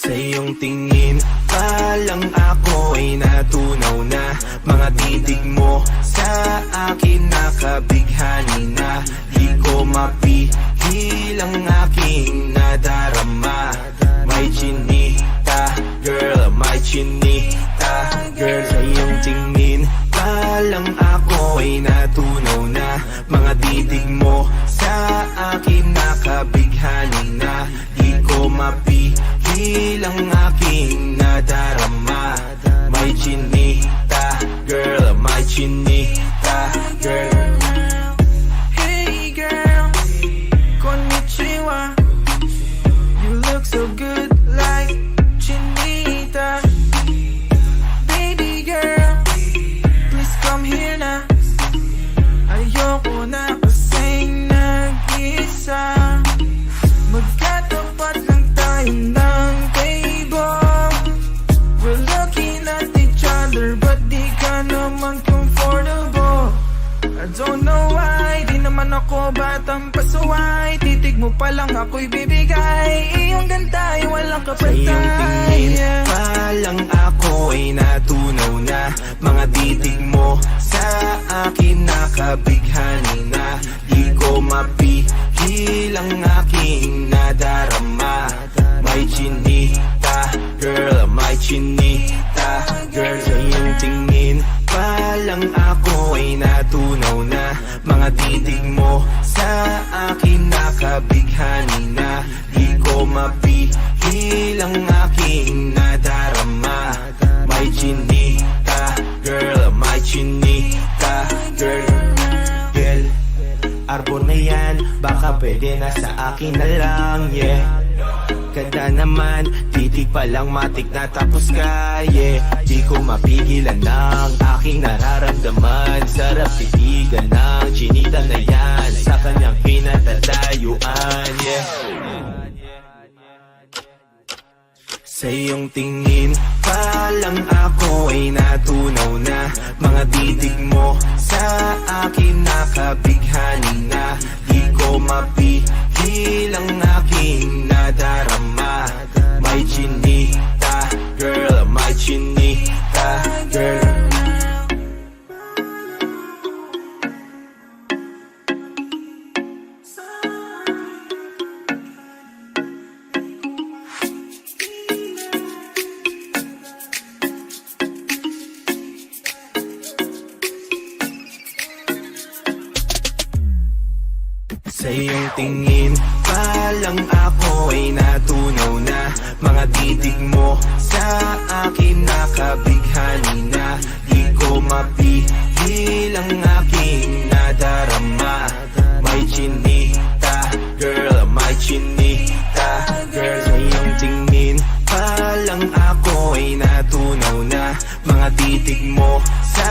Sa iyong tingin pa lang ako ay natunaw na. Mga titig mo sa akin nakabighani na. Di ko mapigil ang aking nadarama. May chinita, girl, may chinita, girl. Sa iyong tingin pa lang ako ay natunaw na. Mga titig mo sa akin nakabighani na. Di ko mapigil ang aking nadarama. May chinita, girl, may chinita, girl. Hey girl, konnichiwa. You look so good like Chinita. Baby girl, please come here na. Ayoko na kasing nag-isa. Magkatapat lang tayo ng table. We're looking at each other but di ka naman comfortable. I don't know why, di naman ako batang pasuway. Titig mo pa lang ako'y bibigay. Iyong ganda ay walang Sa kapatay. iyong tingin pa lang ako ay natunaw na. Mga titig mo sa akin nakabighani na. Di ko mapigil ang aking nadarama. May chinita, girl, may chinita, girl. Sa iyong tingin pa lang ako ay natunaw na. Mga titig mo sa akin nakabighani na. Di ko mapigil ang aking nadarama. May chinita, girl, may chinita, girl. Girl, arbor na yan, baka pwede na sa akin na lang, yeah. Ganda naman, titig pa lang matik na tapos ka, yeah. Di ko mapigilan ng aking nararamdaman. Sarap titigan ng chinita na yan sa kanyang kinatatayuan, yeah. Sa iyong tingin pa lang ako ay natunaw na. Mga titig mo sa akin nakabighani na. Di ko mapigil ang aking nadarama. May chinita, girl, may chinita, girl. Sa iyong tingin pa lang ako ay natunaw na. Mga titig mo sa akin nakabighani na. Di ko mapigil ang aking nadarama. May chinita, girl, may chinita, girl. Sa iyong tingin pa lang ako ay natunaw na. Mga titig mo sa